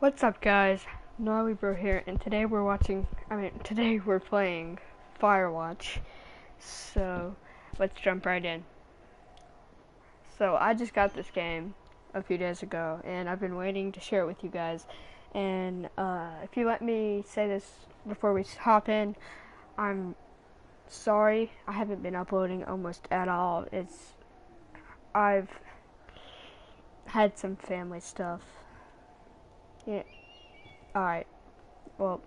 What's up, guys? Gnarly Bro here, and today today we're playing Firewatch. So, let's jump right in. So, I just got this game a few days ago, and I've been waiting to share it with you guys. And, if you let me say this before we hop in, I'm sorry I haven't been uploading almost at all. I've had some family stuff. Yeah. Alright, well,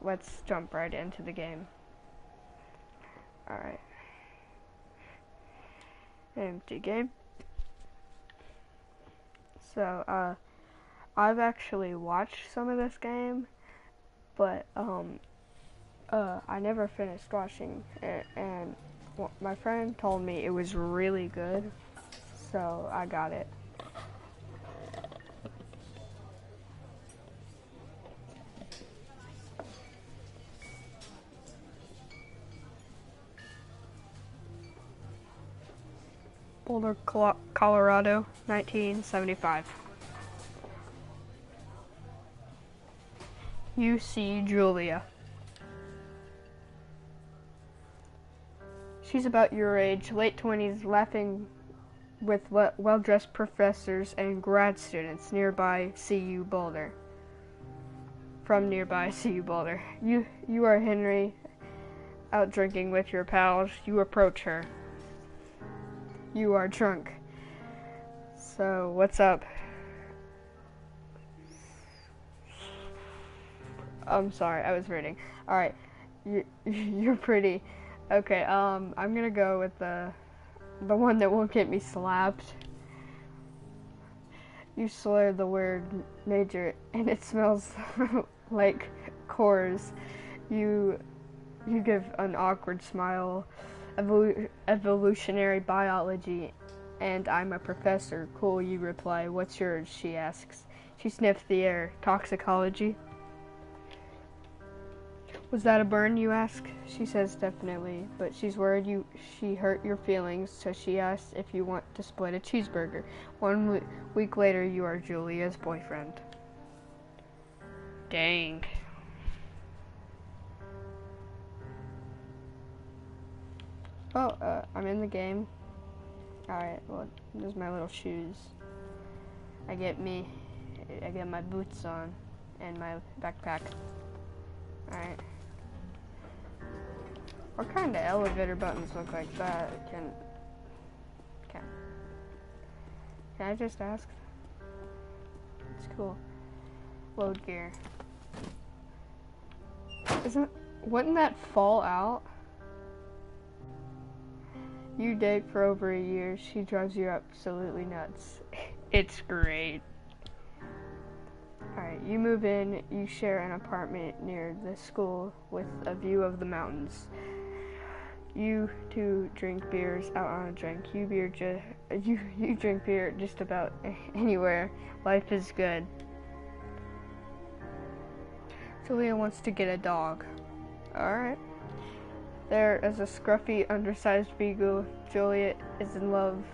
let's jump right into the game. Alright. Empty game. So, I've actually watched some of this game, but, I never finished watching it, and my friend told me it was really good, so I got it. Boulder, Colorado, 1975. You see Julia. She's about your age, late 20s, laughing with well-dressed professors and grad students nearby CU Boulder. From nearby CU Boulder. You are Henry, out drinking with your pals. You approach her. You are drunk. So, what's up? I'm sorry, I was reading. Alright, you're pretty. Okay, I'm gonna go with the one that won't get me slapped. You slur the word major, and it smells like cores. You give an awkward smile. Evolutionary biology, and I'm a professor. Cool, you reply. What's yours? She asks. She sniffs the air. Toxicology. Was that a burn, you ask? She says definitely, but she's worried she hurt your feelings, so she asks if you want to split a cheeseburger. 1 week later, you are Julia's boyfriend. Dang. Oh, I'm in the game. Alright, well, there's my little shoes. I get my boots on, and my backpack. Alright. What kind of elevator buttons look like that? Can I just ask? It's cool. Load gear. Wouldn't that fall out? You date for over a year. She drives you absolutely nuts. It's great. Alright, you move in. You share an apartment near the school with a view of the mountains. You two drink beers out on a drink. You drink beer just about anywhere. Life is good. Julia wants to get a dog. Alright. There is a scruffy, undersized beagle. Julia is in love.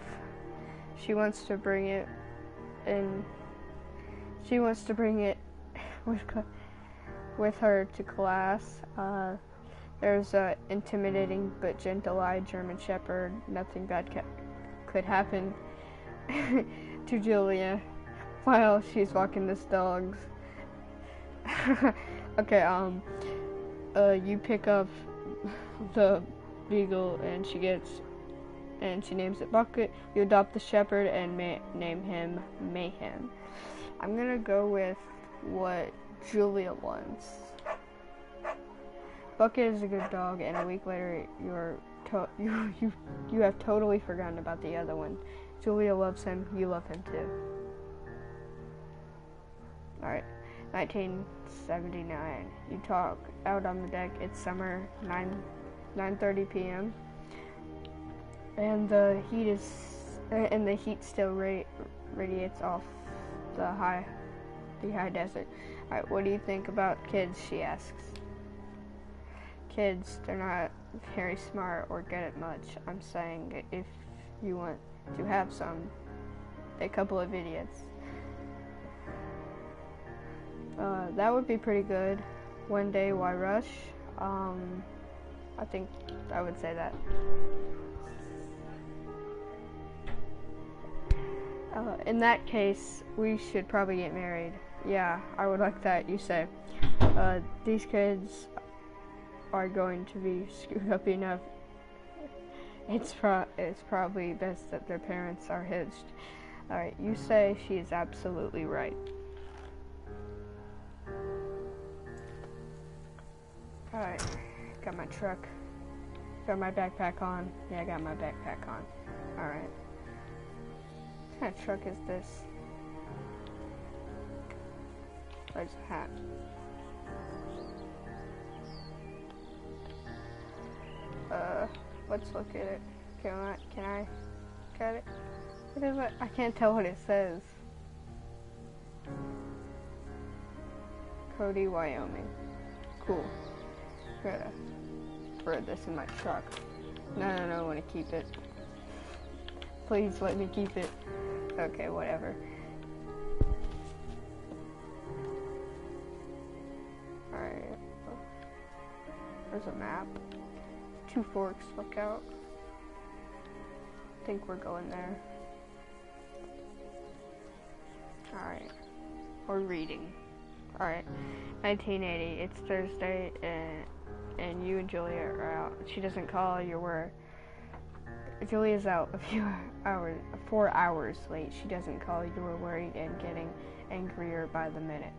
She wants to bring it in. She wants to bring it with her to class. There's a intimidating but gentle-eyed German Shepherd. Nothing bad could happen to Julia while she's walking this dog. Okay, you pick up the beagle and she names it Bucket. You adopt the shepherd and name him Mayhem. I'm gonna go with what Julia wants. Bucket is a good dog, and a week later you have totally forgotten about the other one. Julia loves him. You love him too. Alright. 1979. You talk out on the deck. It's summer, 9:30 p.m. and the heat still radiates off the high desert. Alright, what do you think about kids? She asks. Kids, they're not very smart or good at much. I'm saying if you want to have some, a couple of idiots. That would be pretty good. One day, why rush? I think I would say that. In that case, we should probably get married. Yeah, I would like that, you say. These kids are going to be screwed up enough. It's probably best that their parents are hitched. Alright, you say she is absolutely right. Alright, got my truck. Got my backpack on. Yeah, I got my backpack on. Alright. What kind of truck is this? There's a hat. Let's look at it. Can I cut it? What is it? I can't tell what it says. Cody, Wyoming. Cool. Gotta throw this in my truck. No, I want to keep it. Please let me keep it. Okay, whatever. Alright. There's a map. 2 forks, look out. I think we're going there. Alright. We're reading. Alright. 1980. It's Thursday and you and Julia are out. She doesn't call, Julia's out a few hours, 4 hours late. She doesn't call, you were worried and getting angrier by the minute.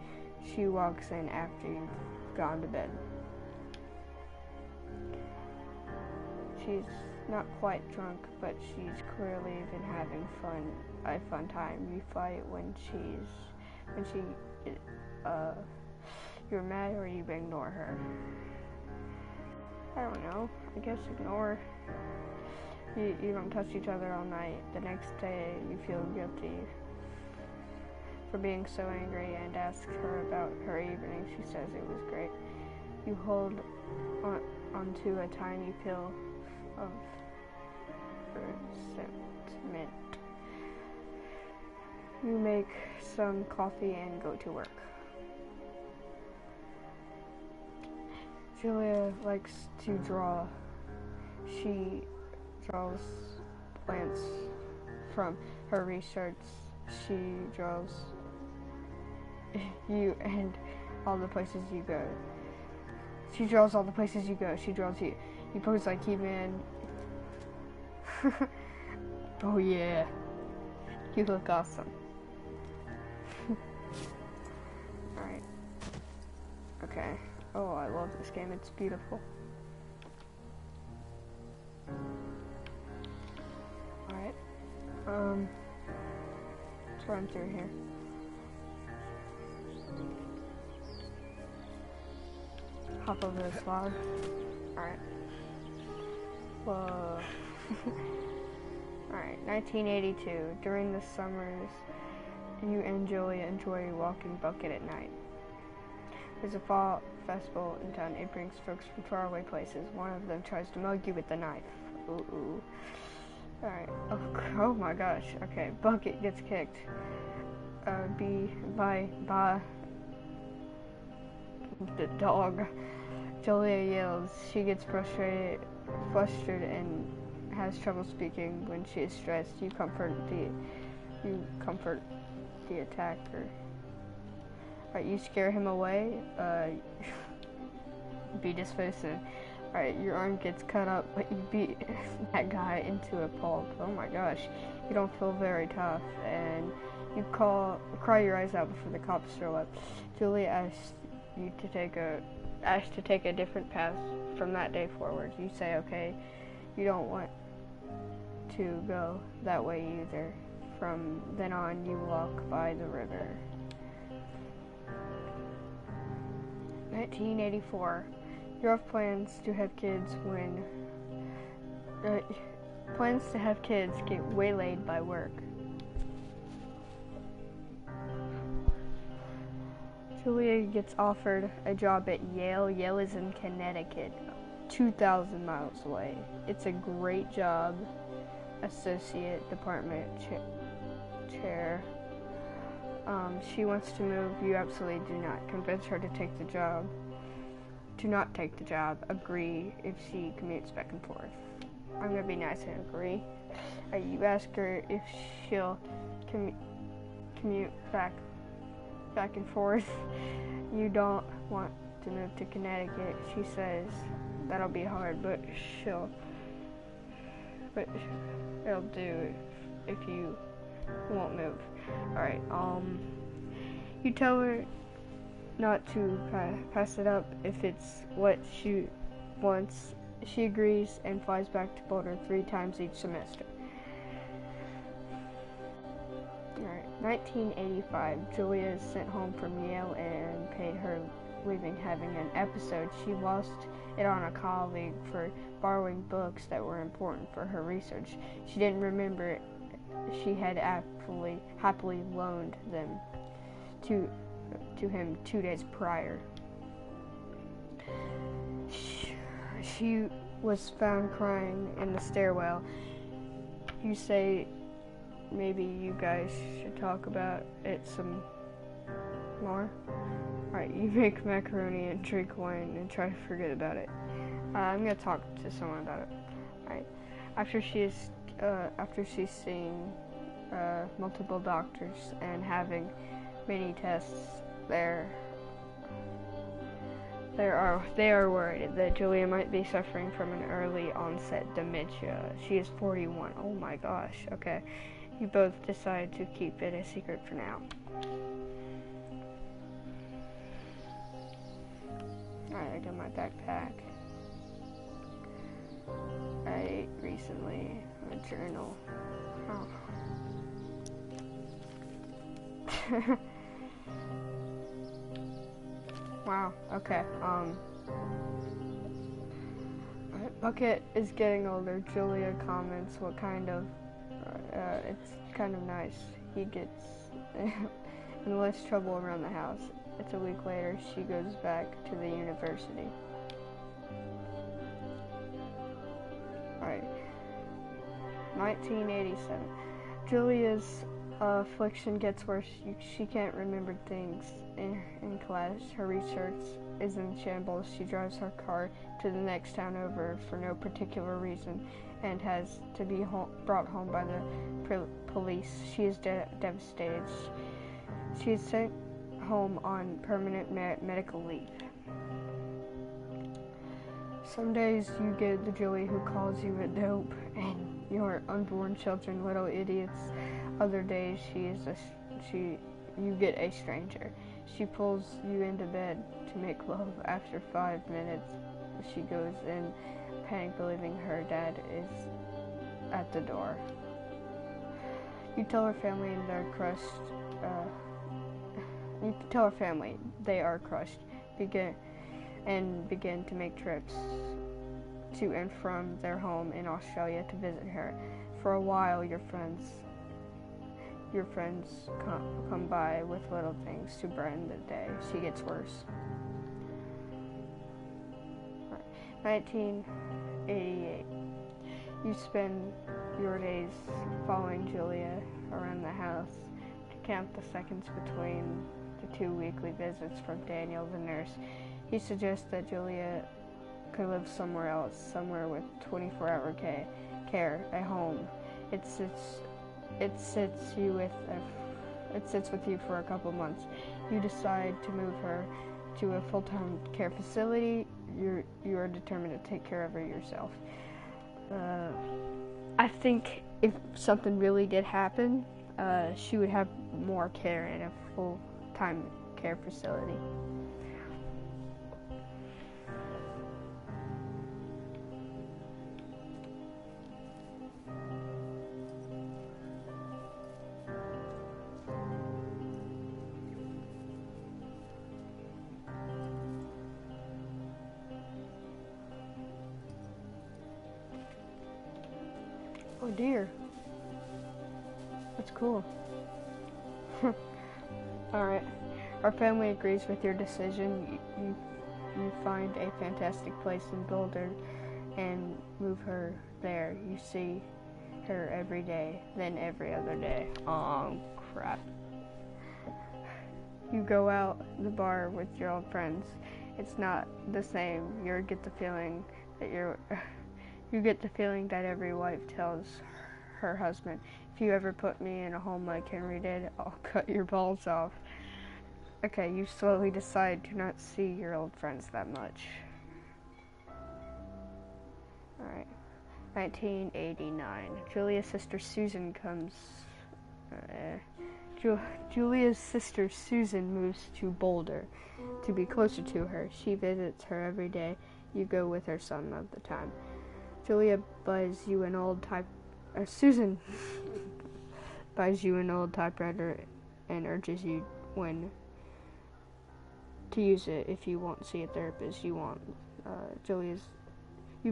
She walks in after you've gone to bed. She's not quite drunk, but she's clearly been having a fun time. You fight when you're mad, or you ignore her. I don't know. I guess ignore. You don't touch each other all night. The next day, you feel guilty for being so angry and ask her about her evening. She says it was great. You hold onto a tiny pill of resentment. You make some coffee and go to work. Julia likes to draw. She draws plants from her research. She draws you and all the places you go. She draws all the places you go. She draws you. You pose like He-Man. Oh yeah. You look awesome. Alright. Okay. Oh, I love this game. It's beautiful. Alright. Let's run through here. Hop over this log. Alright. Whoa. Alright, 1982. During the summers, you and Julia enjoy walking bucket at night. There's a fall festival in town. It brings folks from faraway places. One of them tries to mug you with a knife. Ooh. Alright. Oh my gosh. Okay. Bucket gets kicked. By the dog. Julia yells. She gets frustrated and has trouble speaking when she is stressed. You comfort the attacker. Alright, you scare him away. Beat his face in. Alright, your arm gets cut up, but you beat that guy into a pulp. Oh my gosh, you don't feel very tough, and you cry your eyes out before the cops show up. Julia asks to take a different path from that day forward. You say okay. You don't want to go that way either. From then on, you walk by the river. 1984. You have plans to have kids get waylaid by work. Julia gets offered a job at Yale. Yale is in Connecticut, 2,000 miles away. It's a great job. Associate department chair. She wants to move. You absolutely do not. Convince her to take the job. Do not take the job. Agree if she commutes back and forth. I'm gonna be nice and agree. You ask her if she'll commute back and forth. You don't want to move to Connecticut. She says that'll be hard, but it'll do if you won't move. Alright, you tell her not to pass it up if it's what she wants. She agrees and flies back to Boulder 3 times each semester. Alright, 1985, Julia is sent home from Yale and paid her leaving having an episode. She lost it on a colleague for borrowing books that were important for her research. She didn't remember she had happily loaned them to him 2 days prior. She was found crying in the stairwell. You say maybe you guys should talk about it some more. Alright, you make macaroni and drink wine and try to forget about it. I'm gonna talk to someone about it. Alright, after she's seeing multiple doctors and having many tests, they are worried that Julia might be suffering from an early onset dementia. She is 41. Oh my gosh. Okay. You both decide to keep it a secret for now. Alright, I got my backpack. I ate recently a journal. Oh. Wow, okay, Bucket is getting older. Julia comments what kind of, it's kind of nice. He gets in less trouble around the house. It's a week later. She goes back to the university. Alright, 1987. Julia's affliction gets worse. She can't remember things in class. Her research is in shambles. She drives her car to the next town over for no particular reason and has to be brought home by the police. She is devastated. She is sent home on permanent medical leave. Some days you get the Julie who calls you a dope and your unborn children little idiots. Other days you get a stranger. She pulls you into bed to make love. After 5 minutes, she goes in panic, believing her dad is at the door. You tell her family and they're crushed. You tell her family they are crushed. Begin to make trips to and from their home in Australia to visit her. For a while, your friends come by with little things to brighten the day. She gets worse. 1988. You spend your days following Julia around the house to count the seconds between the 2 weekly visits from Daniel, the nurse. He suggests that Julia could live somewhere else, somewhere with 24-hour care, a home. It sits with you for a couple months. You decide to move her to a full-time care facility. You are determined to take care of her yourself. I think if something really did happen, she would have more care in a full-time care facility. Oh dear. That's cool. Alright. Our family agrees with your decision. You find a fantastic place in Boulder and move her there. You see her every day, then every other day. Oh, crap. you go out the bar with your old friends, it's not the same. You get the feeling that you get the feeling that every wife tells her husband, if you ever put me in a home like Henry did, I'll cut your balls off. Okay, you slowly decide to not see your old friends that much. Alright. 1989. Julia's sister Susan comes. Julia's sister Susan moves to Boulder to be closer to her. She visits her every day. You go with her some of the time. Julia buys you an old Susan buys you an old typewriter and urges you to use it if you won't see a therapist. You've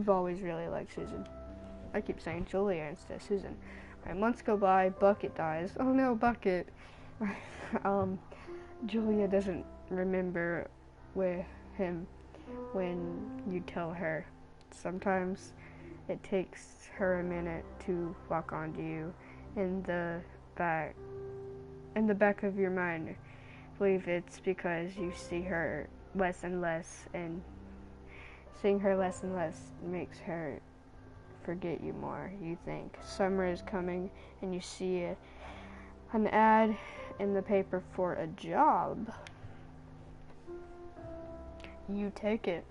always really liked Susan. I keep saying Julia instead of Susan. Right, months go by, Bucket dies. Oh no, Bucket. Julia doesn't remember him when you tell her. Sometimes it takes her a minute to lock onto you. In the back of your mind, believe it's because you see her less and less, and seeing her less and less makes her forget you more. You think summer is coming, and you see an ad in the paper for a job. You take it.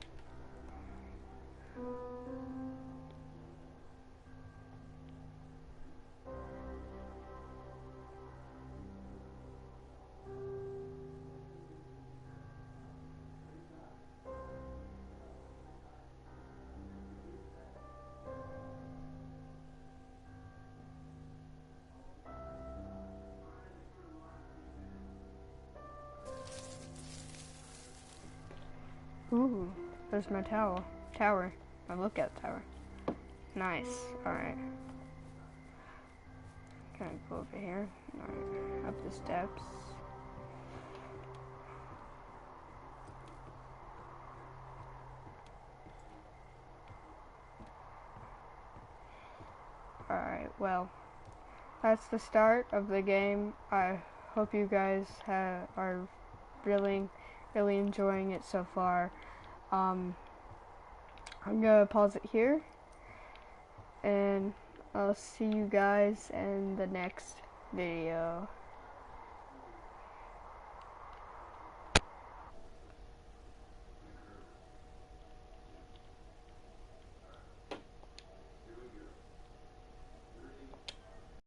Ooh, there's my tower. My lookout tower. Nice. Alright. Can I go over here? Alright, up the steps. Alright, well, that's the start of the game. I hope you guys are really enjoying it so far. I'm gonna pause it here, and I'll see you guys in the next video.